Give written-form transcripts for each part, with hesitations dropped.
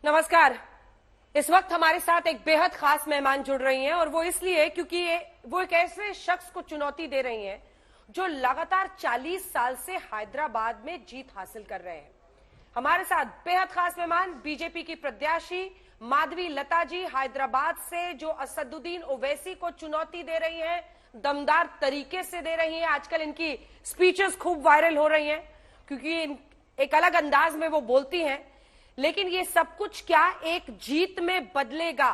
नमस्कार। इस वक्त हमारे साथ एक बेहद खास मेहमान जुड़ रही हैं और वो इसलिए क्योंकि वो एक ऐसे शख्स को चुनौती दे रही हैं जो लगातार 40 साल से हैदराबाद में जीत हासिल कर रहे हैं। हमारे साथ बेहद खास मेहमान बीजेपी की प्रत्याशी माधवी लता जी हैदराबाद से, जो असदुद्दीन ओवैसी को चुनौती दे रही हैं, दमदार तरीके से दे रही हैं। आजकल इनकी स्पीचेस खूब वायरल हो रही हैं क्योंकि एक अलग अंदाज में वो बोलती हैं। लेकिन ये सब कुछ क्या एक जीत में बदलेगा?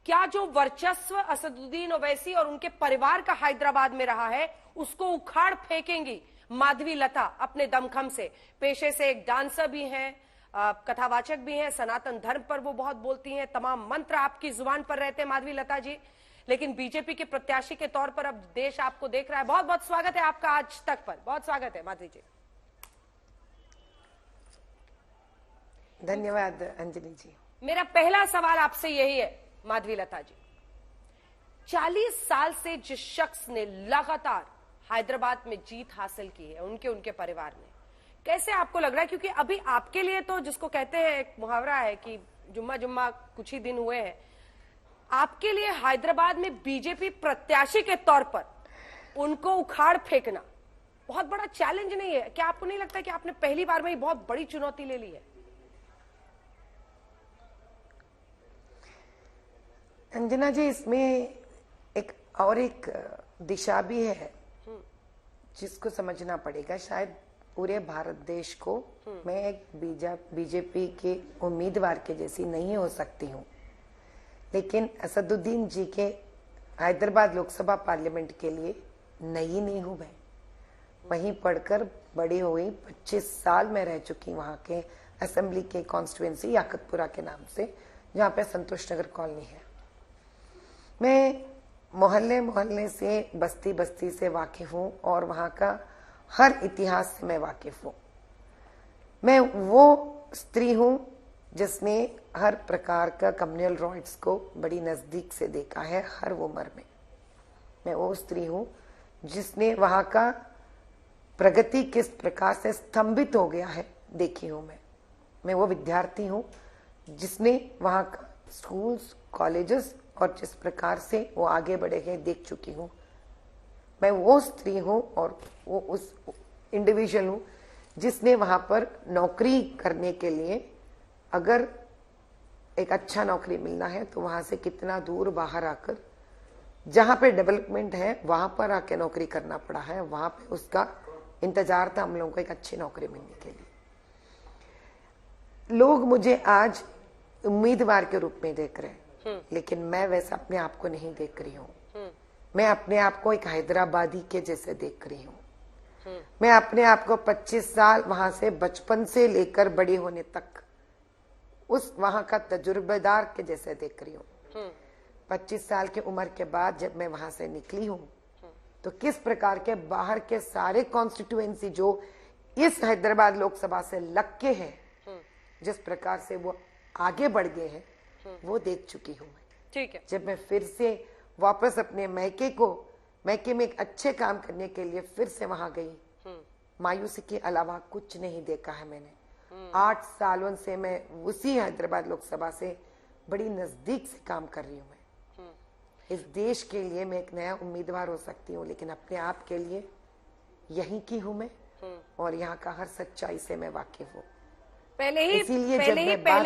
क्या जो वर्चस्व असदुद्दीन ओवैसी और उनके परिवार का हैदराबाद में रहा है उसको उखाड़ फेंकेंगी माधवी लता अपने दमखम से? पेशे से एक डांसर भी हैं, कथावाचक भी हैं, सनातन धर्म पर वो बहुत बोलती हैं, तमाम मंत्र आपकी जुबान पर रहते हैं माधवी लता जी। लेकिन बीजेपी के प्रत्याशी के तौर पर अब देश आपको देख रहा है। बहुत बहुत स्वागत है आपका आज तक पर। बहुत स्वागत है माधवी जी। धन्यवाद अंजलि जी। मेरा पहला सवाल आपसे यही है माधवी लता जी, 40 साल से जिस शख्स ने लगातार हैदराबाद में जीत हासिल की है, उनके परिवार ने, कैसे आपको लग रहा है? क्योंकि अभी आपके लिए तो जिसको कहते हैं, एक मुहावरा है कि जुम्मा जुम्मा कुछ ही दिन हुए हैं, आपके लिए हैदराबाद में बीजेपी प्रत्याशी के तौर पर उनको उखाड़ फेंकना बहुत बड़ा चैलेंज नहीं है? क्या आपको नहीं लगता कि आपने पहली बार में ही बहुत बड़ी चुनौती ले ली है? अंजना जी, इसमें एक दिशा भी है जिसको समझना पड़ेगा। शायद पूरे भारत देश को मैं एक बीजेपी के उम्मीदवार के जैसी नहीं हो सकती हूँ, लेकिन असदुद्दीन जी के हैदराबाद लोकसभा पार्लियामेंट के लिए नई नहीं हूँ मैं। वहीं पढ़कर बड़ी हुई, 25 साल में रह चुकी वहां के असेंबली के कॉन्स्टिट्यूएंसी याकतपुरा के नाम से, जहाँ पे संतोष नगर कॉलोनी है। मैं मोहल्ले मोहल्ले से, बस्ती बस्ती से वाकिफ हूँ और वहाँ का हर इतिहास से मैं वाकिफ हूँ। मैं वो स्त्री हूँ जिसने हर प्रकार का कम्युनल राइट्स को बड़ी नजदीक से देखा है हर उम्र में। मैं वो स्त्री हूँ जिसने वहाँ का प्रगति किस प्रकार से स्तंभित हो गया है देखी हूँ मैं वो विद्यार्थी हूँ जिसने वहाँ का स्कूल्स, कॉलेजेस और जिस प्रकार से वो आगे बढ़े हैं देख चुकी हूँ। मैं वो स्त्री हूँ और वो उस इंडिविजुअल हूँ जिसने वहां पर नौकरी करने के लिए, अगर एक अच्छा नौकरी मिलना है तो वहां से कितना दूर बाहर आकर, जहां पे डेवलपमेंट है वहां पर आके नौकरी करना पड़ा है। वहां पे उसका इंतजार था हम लोगों को एक अच्छी नौकरी मिलने के लिए। लोग मुझे आज उम्मीदवार के रूप में देख रहे हैं, लेकिन मैं वैसा अपने आप को नहीं देख रही हूँ। मैं अपने आप को एक हैदराबादी के जैसे देख रही हूँ। मैं अपने आप को 25 साल वहां से, बचपन से लेकर बड़ी होने तक, उस वहां का तजुर्बेदार के जैसे देख रही हूँ। 25 साल की उम्र के बाद जब मैं वहां से निकली हूँ तो किस प्रकार के बाहर के सारे कॉन्स्टिट्यूएंसी जो इस हैदराबाद लोकसभा से लग के हैं, जिस प्रकार से वो आगे बढ़ गए हैं, वो देख चुकी हूँ मैं। ठीक है। जब मैं फिर से वापस अपने मैके में एक अच्छे काम करने के लिए फिर से वहां गई, मायूसी के अलावा कुछ नहीं देखा है मैंने। 8 सालों से मैं उसी हैदराबाद लोकसभा से बड़ी नजदीक से काम कर रही हूँ। मैं इस देश के लिए मैं एक नया उम्मीदवार हो सकती हूँ, लेकिन अपने आप के लिए यहीं की हूँ मैं और यहाँ का हर सच्चाई से मैं वाकिफ हूँ। पहले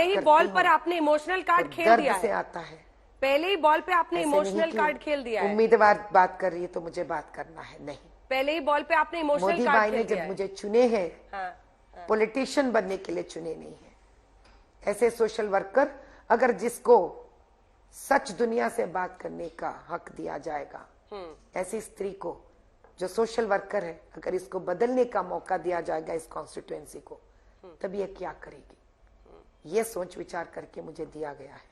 ही बॉल पर आपने इमोशनल कार्ड खेल दिया है। से आता है, पहले ही बॉल पे आपने इमोशनल कार्ड खेल दिया है। उम्मीदवार बात कर रही है तो मुझे बात करना है, नहीं। पहले ही बॉल पे आपने इमोशनल कार्ड खेल दिया है। मोदी भाई ने जब मुझे चुने हैं, पॉलिटिशियन बनने के लिए चुने नहीं है। ऐसे सोशल वर्कर, अगर जिसको सच दुनिया से बात करने का हक दिया जाएगा, ऐसी स्त्री को जो सोशल वर्कर है, अगर इसको बदलने का मौका दिया जाएगा इस कॉन्स्टिट्यूएंसी को, तब ये क्या करेगी, ये सोच विचार करके मुझे दिया गया है।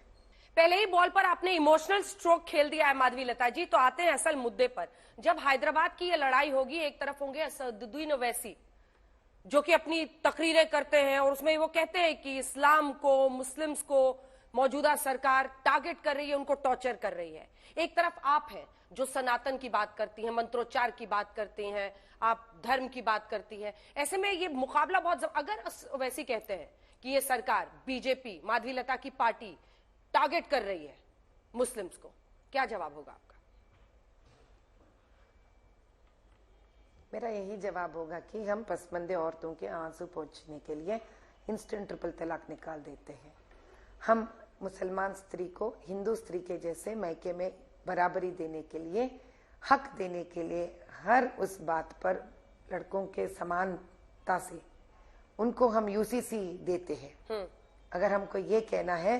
पहले ही बॉल पर आपने इमोशनल स्ट्रोक खेल दिया है माधवी लता जी। तो आते हैं असल मुद्दे पर। जब हैदराबाद की ये लड़ाई होगी, एक तरफ होंगे असदुद्दीन ओवैसी जो कि अपनी तकरीरें करते हैं और उसमें वो कहते हैं कि इस्लाम को, मुस्लिम्स को मौजूदा सरकार टारगेट कर रही है, उनको टॉर्चर कर रही है। एक तरफ आप हैं जो सनातन की बात करती हैं, मंत्रोच्चार की बात करती हैं, आप धर्म की बात करती हैं। ऐसे में ये मुकाबला बहुत, अगर वैसे कहते हैं कि ये सरकार बीजेपी माधवीलता की पार्टी टारगेट कर रही है मुस्लिम्स को, क्या जवाब होगा आपका? मेरा यही जवाब होगा कि हम पसमंदे औरतों के आंसू पोंछने के लिए इंस्टेंट ट्रिपल तलाक निकाल देते हैं। हम मुसलमान स्त्री को हिंदू स्त्री के जैसे मायके में बराबरी देने के लिए, हक देने के लिए, हर उस बात पर लड़कों के समानता से उनको हम यूसीसी देते हैं। अगर हमको ये कहना है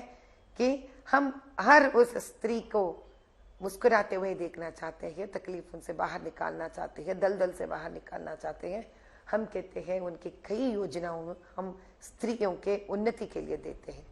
कि हम हर उस स्त्री को मुस्कुराते हुए देखना चाहते हैं, तकलीफ उनसे बाहर निकालना चाहते हैं, दलदल से बाहर निकालना चाहते हैं, हम कहते हैं उनकी कई योजनाओं हम स्त्रियों के उन्नति के लिए देते हैं।